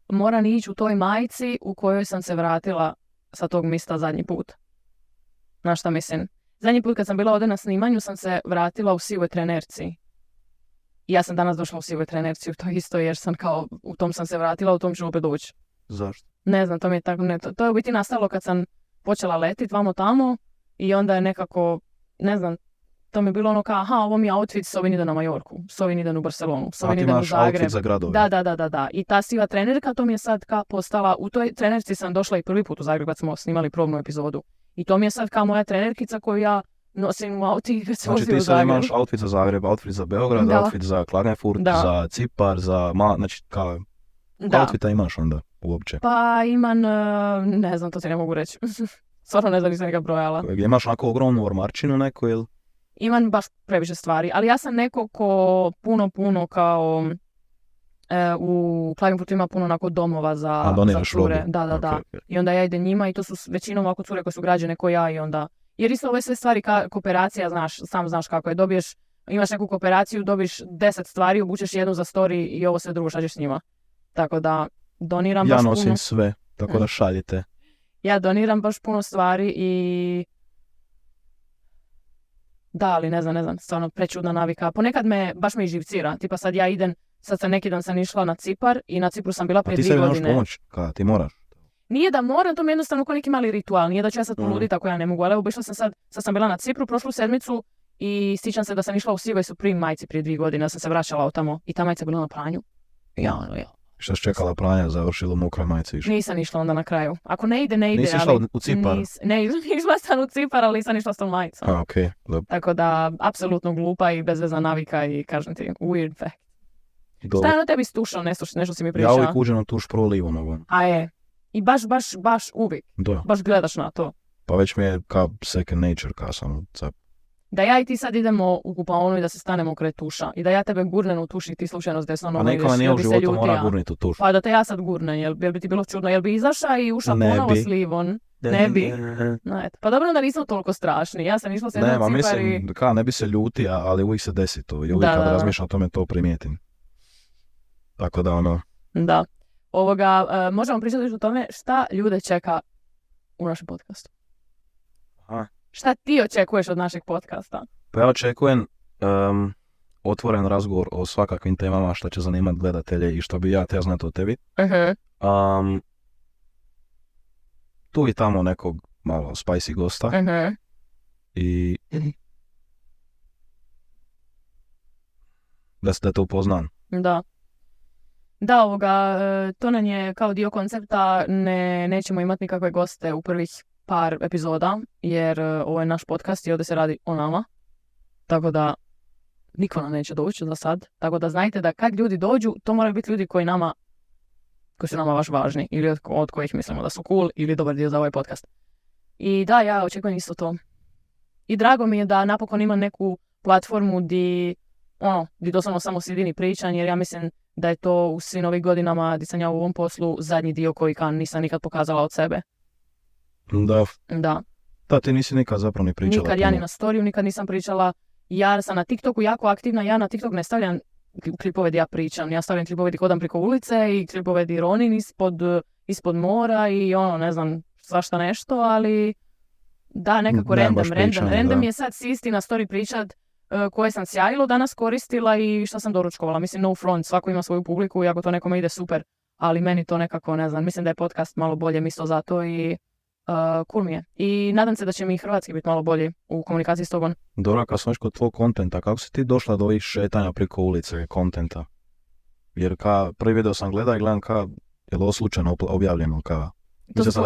moram ići u toj majici u kojoj sam se vratila sa tog mjesta zadnji put. Znaš šta mislim? Zadnji put kad sam bila ovdje na snimanju sam se vratila u sivoj trenerci. I ja sam danas došla u sivoj trenerci, to isto jer sam kao, u tom sam se vratila, u tom ću opet doći. Zašto? Ne znam, to mi je tako, to je u biti nastalo kad sam počela letit vamo tamo i onda je nekako, ne znam, to mi je bilo kao, ovo mi je outfit, s ovim idem na Majorku, s ovim idem u Barcelonu, s ovim idem u Zagreb. Outfit za gradove. Da. I ta siva trenerka, to mi je sad kao postala, u toj trenerci sam došla i prvi put u Zagreb kad smo snimali probnu epizodu. I to mi je sad kao moja trenerkica koju ja nosim u auti kad se vozi u Zagreb. Znači ti sad imaš outfit za Zagreb, outfit za Beograd, outfit za Klagenfurt, za Cipar, znači kao outfita imaš onda uopće? Pa imam, ne znam, to ti ne mogu reći. Stvarno ne znam, nisam nekad brojala. Imaš onako ogromnu ormarčinu neku ili? imam baš previše stvari, ali ja sam neko ko puno kao u Klagenfurtu ima puno onako domova za cure. Robu. Da. Okay. I onda ja idem njima i to su većinom ovako cure koje su građane ko ja i onda... Jer isto ove sve stvari, kooperacija, sam znaš kako je, imaš neku kooperaciju, dobiš 10 stvari, obučeš jednu za story i ovo sve drugo šalješ s njima. Tako da doniram baš puno... Ja nosim sve, tako da šaljite. Ja doniram baš puno stvari i... Da, ali ne znam, stvarno prečudna navika. Ponekad baš me i živcira. Tipa sad ja idem, sad sam neki dan sam išla na Cipar i na Cipru sam bila prije 2 godine. A ti sebi nemaš pomoć? Ti moraš? Nije da moram, to mi je jednostavno kao neki mali ritual. Nije da ću ja sad poluditi ako ja ne mogu. Ali evo, išla sam sad sam bila na Cipru prošlu sedmicu i sjećam se da sam išla u sivoj Supreme majici prije 2 godine. Da sam se vraćala od tamo i ta majica je bila na pranju. Ja. Šta si čekala pranja, završila u mokroj majici išla? Nisam išla onda na kraju. Ako ne ide, Nisi išla u Cipar? Išla sam u Cipar, ali nisam išla s tom majicom. Okay. Tako da, apsolutno glupa i bezvezna navika i kažem ti, weird fact. Dobro. Šta je na tebi stušao, nešto si mi pričao? Ja uvijek uđem na tuš prvo livo nogu. A je. I baš uvijek. Da. Baš gledaš na to. Pa već mi je kao second nature, kao sam cap. Da ja i ti sad idemo u kupaonu i da se stanemo kraj tuša. I da ja tebe gurnem u tuš i ti slučajno s desnom nogom ideš. A nekome nije u životu mora gurniti u tuš. Pa da te ja sad gurnem, jel bi ti bilo čudno? Jel bi izašao i ušao ponovo s livom? Ne bi. Pa dobro da nismo toliko strašni. Ja sam išla s jednom Cipar mislim, ne bi se ljuti, ali uvijek se desi to. I uvijek kada razmišljam o tome to primijetim. Tako da Da. Možemo pričati o tome šta ljude čeka u našem podcastu. Aha. Šta ti očekuješ od našeg podcasta? Pa ja očekujem otvoren razgovor o svakakvim temama što će zanimati gledatelje i što bi ja te znati o tebi. Uh-huh. Tu i tamo nekog malo spicy gosta. Uh-huh. I da te upoznam. Da. Da, to nam je kao dio koncepta, nećemo imati nikakve goste u prvih par epizoda, jer ovo je naš podcast i ovdje se radi o nama. Tako da niko nam neće doći za sad. Tako da znajte da kad ljudi dođu, to moraju biti ljudi koji su nama baš važni ili od kojih mislimo da su cool ili dobar dio za ovaj podcast. I da, ja očekujem isto to. I drago mi je da napokon imam neku platformu di doslovno samo sjedini pričam, jer ja mislim da je to u svim ovih godinama gdje sam ja u ovom poslu zadnji dio koji nisam nikad pokazala od sebe. Da. Da, ti nisi nikad zapravo ni pričala. Nikad ja ni na storiju, nikad nisam pričala. Ja sam na TikToku jako aktivna, ja na TikTok ne stavljam klipove gdje ja pričam. Ja stavljam klipove gdje hodam preko ulice i klipove gdje ronim ispod mora i ne znam, svašta nešto, ali da, nekako random je sad sisti na story pričat koje sam sjajilo danas koristila i što sam doručkovala. Mislim, no front, svako ima svoju publiku i ako to nekome ide super, ali meni to nekako, ne znam, mislim da je podcast malo bolje misto za to i cool mi je. I nadam se da će mi i hrvatski biti malo bolji u komunikaciji s tobom. Dobro, kad sam već kod tvojeg kontenta, kako si ti došla do ovih šetanja preko ulice kontenta? Jer prvi video sam gledam je li ovo slučajno objavljeno To su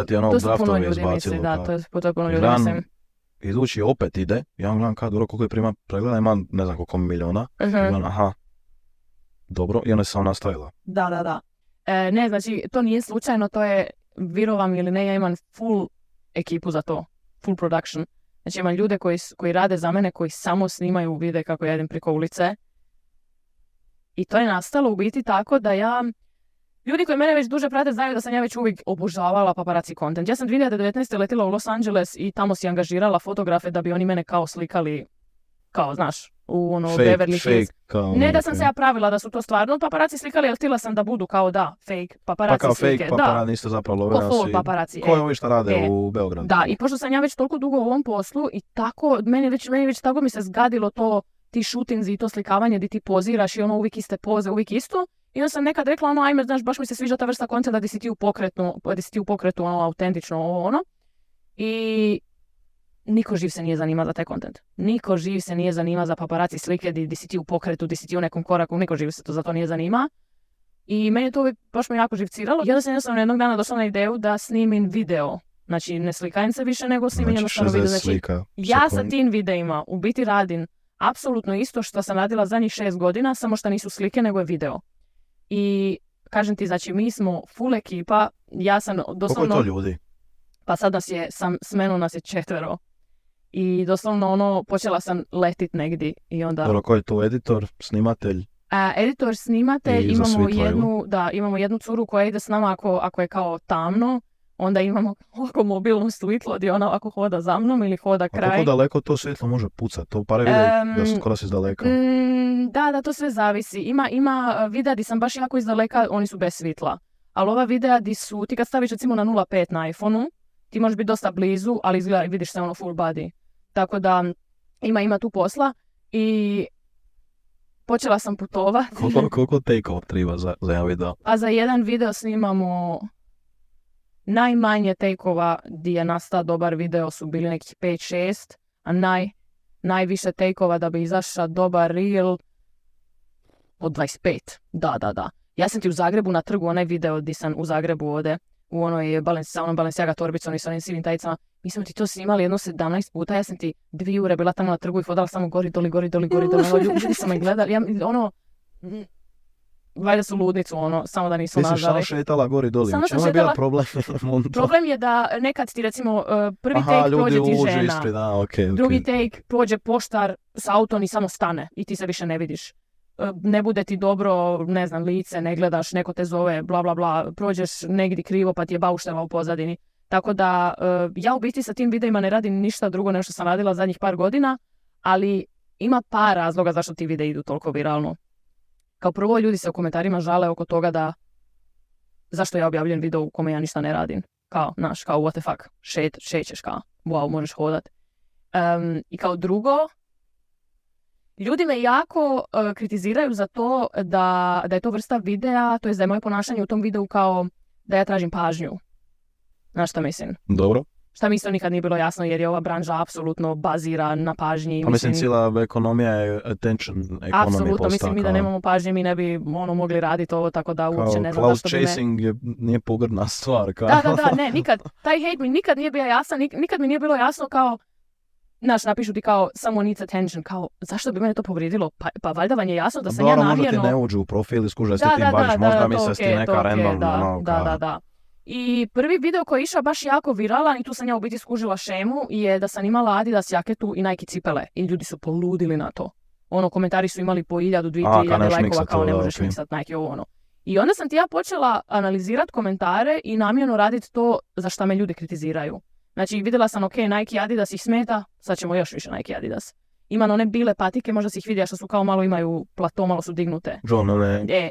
puno ljudi misli, da, to je puno ljudi mislim. Idući opet ide, ja gledam dobro koliko je prima pregleda, ima ne znam koliko miliona. Gledam, aha, dobro, i ona se samo nastavila. Da. Ne, znači, to nije slučajno, to je, vjerovam ili ne, ja imam full ekipu za to, full production. Znači, imam ljude koji rade za mene, koji samo snimaju vide kako ja idem preko ulice. I to je nastalo u biti tako da ljudi koji mene već duže prate znaju da sam ja već uvijek obožavala paparazzi content. Ja sam 2019. letila u Los Angeles i tamo si angažirala fotografe da bi oni mene kao slikali, kao znaš, u Beverly Hills. Ne da sam se ja pravila da su to stvarno paparazzi slikali, ali htjela sam da budu kao fake paparazzi pa kao slike. Fake paparazzi niste zapravo paparazzi. Ko je ovi što rade u Beogradu? Da, i pošto sam ja već toliko dugo u ovom poslu i tako, meni već tako mi se zgadilo to, ti shootingzi i to slikavanje gdje ti poziraš i uvijek iste poze, uvijek isto. I onda sam nekad rekla, ajme, znaš, baš mi se sviđa ta vrsta koncepta da si ti u pokretu, autentično, I niko živ se nije zanima za taj kontent. Niko živ se nije zanima za paparazzi slike gdje si ti u pokretu, gdje si ti u nekom koraku, niko živ se za to nije zanima. I meni to baš me jako živciralo. I onda sam jednostavno jednog dana došla na ideju da snimim video. Znači, ne slikajem se više, nego snimim jednostavno video. Znači, ja sa tim videima u biti radim apsolutno isto što sam radila zadnjih 6 godina, samo što nisu slike, nego je video. I kažem ti, znači, mi smo full ekipa, ja sam doslovno... Koliko je to ljudi? Pa sad s menom nas je 4. I doslovno ono, počela sam letit negdje i onda... Dobro, ko je to editor, snimatelj? Editor, snimatelj, I za svjetlo, imamo jednu curu koja ide s nama ako je kao tamno, onda imamo ovako mobilno svjetlo gdje ona ovako hoda za mnom ili hoda A kraj. koliko daleko to svjetlo može pucat? To pare vidi da si izdaleka. Da, to sve zavisi. Ima videa di sam baš jako izdaleka, oni su bez svjetla. Ali ova videa di su, ti kad staviš recimo na 0.5 na iPhone-u, ti možeš biti dosta blizu, ali izgleda, vidiš se ono full body. Tako da ima tu posla i počela sam putovati. Koliko take-off treba za jedan video? A za jedan video snimamo najmanje take-ova gdje je nastao dobar video su bili nekih 5-6, a najviše take-ova da bi izašao dobar reel od 25. Da. Ja sam ti u Zagrebu na trgu, onaj video di sam u Zagrebu ovdje, u onoj Balenciaga torbicom i s onim sivim tajicama. Mi smo ti to snimali jedno 17 puta, ja sam ti 2 ure bila tamo na trgu i hodala samo gori, doli. Ljudi su me gledali, valjda su ludnicu, samo da nisu nazvali. Ti si samo šetala gori doli, čemu je bio problem? Problem je da nekad ti recimo prvi take prođe ti žena, ispred, okay. Drugi take prođe poštar s autom i samo stane i ti se više ne vidiš. Ne bude ti dobro, ne znam, lice, ne gledaš, neko te zove, bla bla bla, prođeš negdje krivo pa ti je bauštela u pozadini. Tako da ja u biti sa tim videima ne radim ništa drugo nego što sam radila zadnjih par godina, ali ima par razloga zašto ti videi idu toliko viralno. Kao prvo, ljudi se u komentarima žale oko toga da zašto ja objavljujem video u kome ja ništa ne radim. Kao what the fuck, šećeš kao, wow, možeš hodat. I kao drugo, ljudi me jako kritiziraju za to da je to vrsta videa, to jest da je moje ponašanje u tom videu kao da ja tražim pažnju. Znaš šta mislim? Dobro. Šta mi isto nikad nije bilo jasno jer je ova branža apsolutno bazira na pažnji. Pa mislim cijela ekonomija je attention economy postaka. Apsolutno, mislim mi da nemamo pažnje, mi ne bi mogli raditi ovo, tako da uopće ne znam zašto bi me... Cloud chasing nije pogrdna stvar. Kao. Da, ne, nikad. Taj hate mi nikad nije bio jasan, nikad mi nije bilo jasno kao, napišu ti kao someone needs attention, kao zašto bi mene to povrijedilo? Pa valjda vam je jasno da sam ja namjerno... Možda ti ne uđu u profil i skuža s tim baviš, možda misle s ti neka random. Da. I prvi video koji je išao baš jako viralan i tu sam ja u biti skužila šemu je da sam imala Adidas jaketu i Nike cipele i ljudi su poludili na to. Komentari su imali po 1000-2000 lajkova kao ne možeš miksat Nike ovo . I onda sam ti ja počela analizirati komentare i namjerno raditi to za šta me ljudi kritiziraju. Znači vidjela sam Nike Adidas ih smeta, sad ćemo još više Nike Adidas. Imam one bile patike, možda si ih vidjela što su kao malo imaju plato, malo su dignute.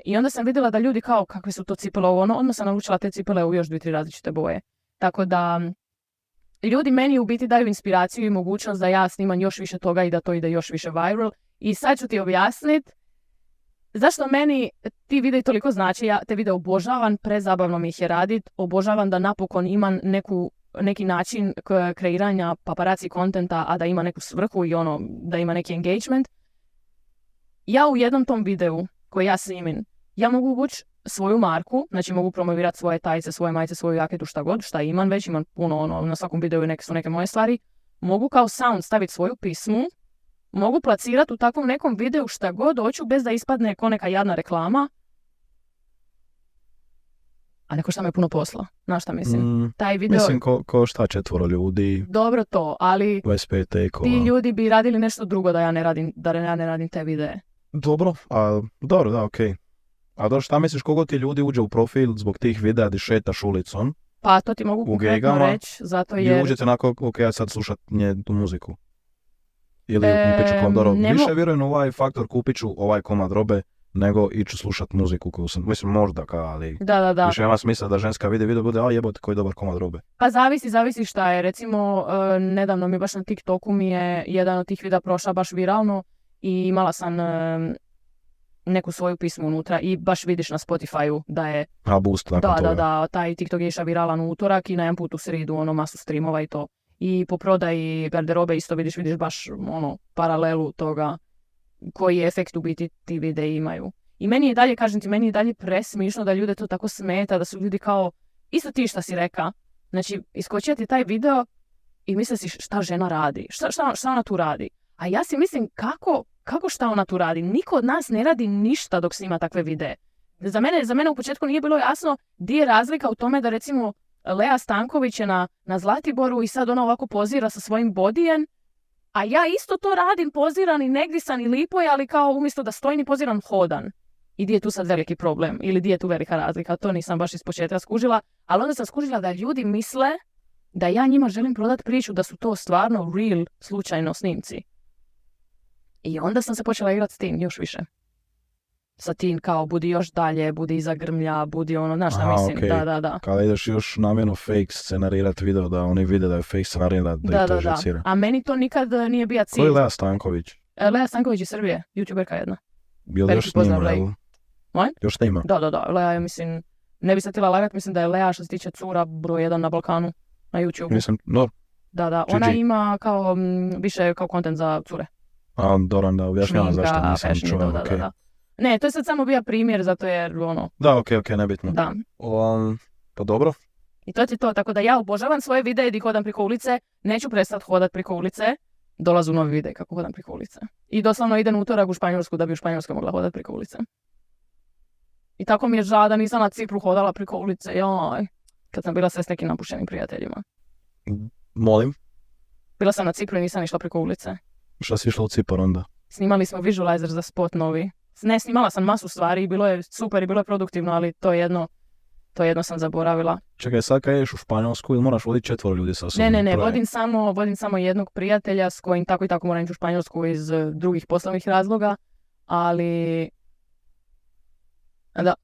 I onda sam vidjela da ljudi kao kakve su to cipele odmah sam naručila te cipele u još 2-3 različite boje. Tako da ljudi meni u biti daju inspiraciju i mogućnost da ja snimam još više toga i da to ide još više viral. I sad ću ti objasniti zašto meni ti videi toliko znači. Ja te video obožavam, prezabavno mi ih je radit, obožavam da napokon imam neki način kreiranja paparazzi kontenta, a da ima neku svrhu i da ima neki engagement. Ja u jednom tom videu koji ja snimim, ja mogu uvući svoju marku, znači mogu promovirati svoje tajice, svoje majice, svoju jaketu, šta imam već, imam puno, na svakom videu su neke moje stvari. Mogu kao sound staviti svoju pismu, mogu placirati u takvom nekom videu šta god hoću bez da ispadne ko neka jadna reklama. A ne košta me puno posla. Znaš šta mislim? Taj video... Mislim košta 4 ljudi. Dobro to, ali 25 take-ova. Ti ljudi bi radili nešto drugo da ja ne radim te videe. Dobro, da, okej. A dobro, šta misliš koliko ti ljudi uđe u profil zbog tih videa di šetaš ulicom? Pa to ti mogu konkretno reći, zato jer... I uđete onako, ja sad slušat tu muziku. Ili kupit ću komad robe. Više vjerujem u ovaj faktor, kupit ću ovaj komad robe, nego iću slušat muziku koju sam, mislim možda ali da. Više ima smisla da ženska vidi video bude, jebote koji dobar komad robe. Pa zavisi šta je, recimo nedavno mi baš na TikToku mi je jedan od tih videa prošao baš viralno i imala sam neku svoju pismu unutra i baš vidiš na Spotify-u da je... Boost nakon toga. Da, taj TikTok je išao viralan u utorak i na jedan put u sridu masu streamova i to. I po prodaji garderobe isto vidiš baš paralelu toga koji efekt u biti ti videi imaju. I meni je dalje, kažem ti, presmišno da ljude to tako smeta, da su ljudi kao, isto ti šta si reka, znači iskočija ti taj video i misle si šta žena radi, šta ona tu radi. A ja si mislim kako šta ona tu radi, niko od nas ne radi ništa dok snima takve videe. Za mene u početku nije bilo jasno di je razlika u tome da recimo Lea Stanković je na Zlatiboru i sad ona ovako pozira sa svojim bodijem A ja isto to radim, poziran i negrisan i lipo je, ali kao umjesto da stojim i poziran hodan. I di je tu sad veliki problem? Ili di je tu velika razlika? To nisam baš iz početka skužila. Ali onda sam skužila da ljudi misle da ja njima želim prodati priču da su to stvarno real slučajno snimci. I onda sam se počela igrati s tim još više. Sa tim kao budi još dalje, budi iza grmlja, budi ono, znaš šta mislim. Okay. Da. Kada ideš još namjerno fake scenarirati video da oni vide da je fake scenarirat, da ih to žicira. A meni to nikad nije bio cilj. Ko je Lea Stanković? Lea Stanković iz Srbije, youtuberka jedna. Je li još snima, jel? Moj? Još snima? Da. Lea je, mislim, ne bi se htjela lagati, mislim da je Lea što se tiče cura broj 1 na Balkanu, na YouTube. Mislim, no. Da. Ona ima kao, više kao content za cure. A, dobro, da objašnjava zašto nisam čuo. Da. Ne, to je sad samo bio primjer, zato jer ono... Da, okej, nebitno. Da. Pa dobro. I to ti to, tako da ja obožavam svoje videe gdje hodam preko ulice, neću prestati hodat preko ulice, dolazu novi videi kako hodam preko ulice. I doslovno idem utorak u Španjolsku da bi u Španjolskoj mogla hodati preko ulice. I tako mi je žao da nisam na Cipru hodala preko ulice, joj, kad sam bila sve s nekim napušenim prijateljima. Molim? Bila sam na Cipru i nisam išla preko ulice. Šta si išla u Cipar onda? Snimali smo visualizer za spot novi. Ne, snimala sam masu stvari i bilo je super i bilo je produktivno, ali to jedno sam zaboravila. Čekaj, sad kad ješ u Španjolsku ili moraš voditi 4 ljudi sa sobom? Ne, vodim samo jednog prijatelja s kojim tako i tako moram ići u Španjolsku iz drugih poslovnih razloga, ali da,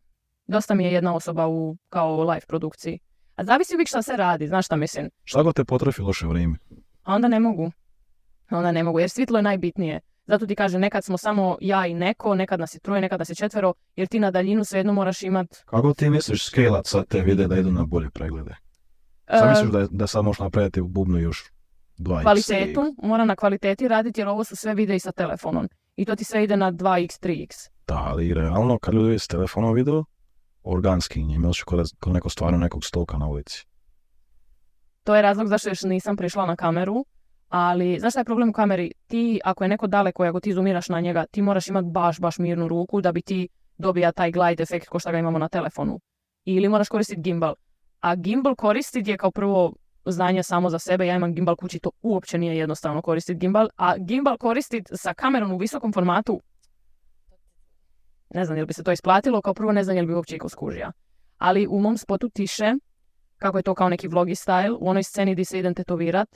dosta mi je jedna osoba u kao live produkciji. A zavisi uvijek šta se radi, znaš šta mislim? Šta god te potrefi loše vrijeme? A onda ne mogu, jer svjetlo je najbitnije. Zato ti kažem, nekad smo samo ja i neko, nekad nas je 3, nekad nas je 4, jer ti na daljinu svejedno moraš imat... Kako ti misliš scalat sad te videe da idu na bolje preglede? Sad misliš da sad možeš napraviti u bubnu još 2x? Kvalitetu, moram na kvaliteti raditi jer ovo su sve videi sa telefonom. I to ti sve ide na 2x, 3x. Da, ali realno kad ljudi s telefonom video, organski njim, još kod neko stvarno nekog stoka na ulici. To je razlog zašto još nisam prišla na kameru. Ali, znaš šta je problem u kameri? Ti, ako je neko daleko i ako ti zoomiraš na njega, ti moraš imati baš mirnu ruku da bi ti dobija taj glide efekt ko što ga imamo na telefonu. Ili moraš koristiti gimbal. A gimbal koristiti je kao prvo znanje samo za sebe. Ja imam gimbal kući, to uopće nije jednostavno koristiti gimbal. A gimbal koristiti sa kamerom u visokom formatu, ne znam je li bi se to isplatilo, kao prvo ne znam je li bi uopće iko skužija. Ali u mom spotu tiše, kako je to kao neki vlogi style, u onoj sceni gdje se idem tetovirat,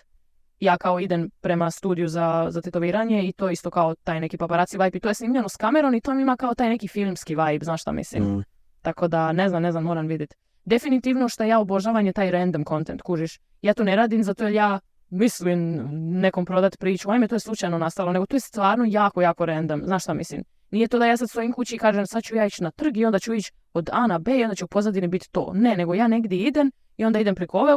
ja kao idem prema studiju za tetoviranje i to isto kao taj neki paparazzi vibe i to je snimljeno s kamerom i to mi ima kao taj neki filmski vibe, znaš šta mislim. Tako da ne znam, moram vidjeti. Definitivno što ja obožavam je taj random content, kužiš. Ja to ne radim zato jer ja mislim nekom prodat priču, ajme to je slučajno nastalo, nego to je stvarno jako random, znaš šta mislim. Nije to da ja sad stojim kući i kažem sad ću ja ići na trg i onda ću ići od A na B i onda ću u pozadini biti to. Ne, nego ja negdje idem i onda idem preko ove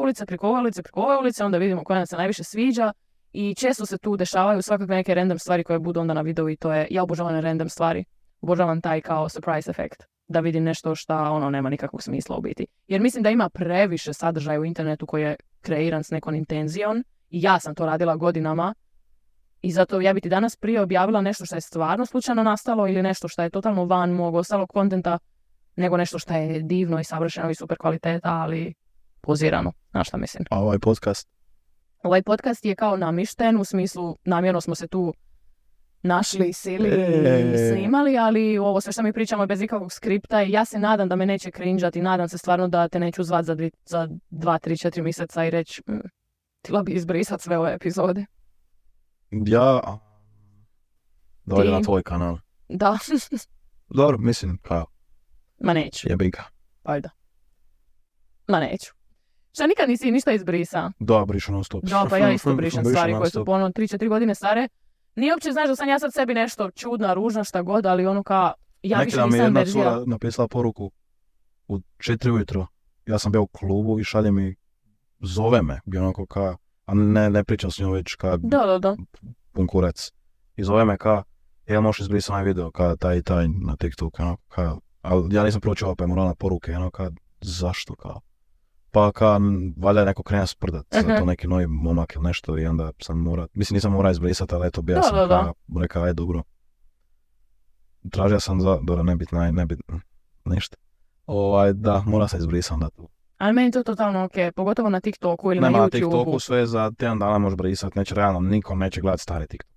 ulice, onda vidimo koja nam se najviše sviđa i često se tu dešavaju svakakve neke random stvari koje budu onda na videu i to je, ja obožavam random stvari. Obožavam taj kao surprise efekt, da vidim nešto šta nema nikakvog smisla u biti. Jer mislim da ima previše sadržaja u internetu koji je kreiran s nekom intenzijom i ja sam to radila godinama. I zato ja bi ti danas prije objavila nešto što je stvarno slučajno nastalo ili nešto što je totalno van mog ostalog kontenta, nego nešto što je divno i savršeno i super kvaliteta, ali pozirano. Znaš šta mislim? A ovaj podcast? Ovaj podcast je kao namišten, u smislu namjerno smo se tu našli, sili i snimali, ali ovo sve što mi pričamo je bez ikakvog skripta i ja se nadam da me neće cringeati, nadam se stvarno da te neću zvat za 2, 3, 4 mjeseca i reći htjela bi izbrisat sve ove epizode. Ja, dođe na tvoj kanal. Da. Dobro, mislim, kao. Ma neću. Jebika. Ajde. Ma neću. Šta nikad nisi ništa izbrisa? Da, brišu non stop. Da, pa ja isto brišem stvari koje su po 3-4 godine stare. Nije uopće znaš da sam ja sad sebi nešto čudna, ružna, šta god, ali ono kao, ja više nisam verzija. Neki nam je jedna cura napisala poruku u 4 ujutro. Ja sam bio u klubu i šalje mi, zove me, bi onako kao, a ne pričam s njom već kao pun kurac. I zove me kao, možeš izbrisati onaj video kao taj na TikTok, kao, ali ja nisam pročuo pa je moralna poruke, kao, zašto kao? Pa kao, valjda je neko krenuo sprdat, to neki novi momak ili nešto i onda sam nisam morao izbrisati, ali eto bi ja sam kao, rekao, aj dobro. Tražio sam za, dobro, nebitno, ništa. Da, mora se izbrisati onda tu. Ali meni je to totalno ok, pogotovo na TikToku ili Nema na na YouTubeu. TikToku sve za tjedan dana možeš brisati, neće realno, nikom neće gledati stari TikTok.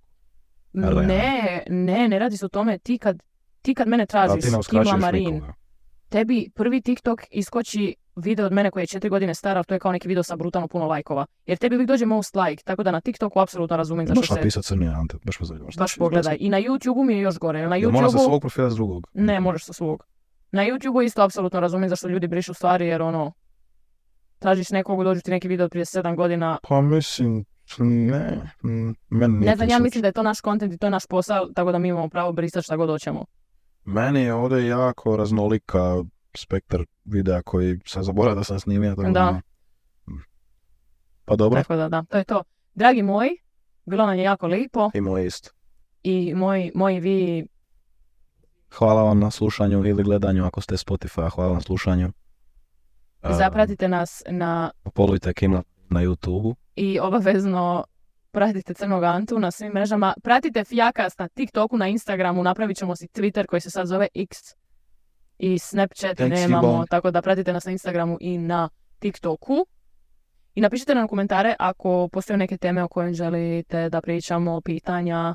Realno. Ne radi se o tome, ti kad mene A tražiš, ti ne Kim uskraćuješ Lamarin, nikoga. tebi prvi TikTok iskoči video od mene koji je 4 godine star, ali to je kao neki video sa brutalno puno lajkova. Jer tebi uvijek dođe most like, tako da na TikToku apsolutno razumijem zašto Baš se... napisat crnije, Ante, baš me zanima. Baš pogledaj. I na YouTubeu mi je još gore. jer Na Ja moram sa YouTubeu... svog profila s drugog. Ne, možeš sa svog. Na YouTubeu isto apsolutno razumijem zašto ljudi brišu stvari, jer tražiš nekog, dođu ti neki video od prije 7 godina. Pa mislim, ne, meni nije Ne znam, to ja slučaj. mislim da je to naš kontent i to je naš posao, tako da mi imamo pravo brisati šta god hoćemo. Meni je ovdje jako raznolika spektar videa koji se zaboravio da sam snimio. Tako Da. Pa dobro, Tako da, to je to. Dragi moji, bilo nam je jako lipo i moje isto. i moji vi, Hvala vam na slušanju ili gledanju ako ste Spotify, hvala na slušanju. zapratite nas Followujte Kimla na YouTube-u. i obavezno pratite Crnog Antu na svim mrežama. Pratite Fijakas na TikToku, na Instagramu, napravit ćemo si Twitter koji se sad zove X. I Snapchat Thanks, nemamo, Yvonne. tako da pratite nas na Instagramu i na TikToku. I napišite nam komentare ako postoje neke teme o kojim želite da pričamo, pitanja.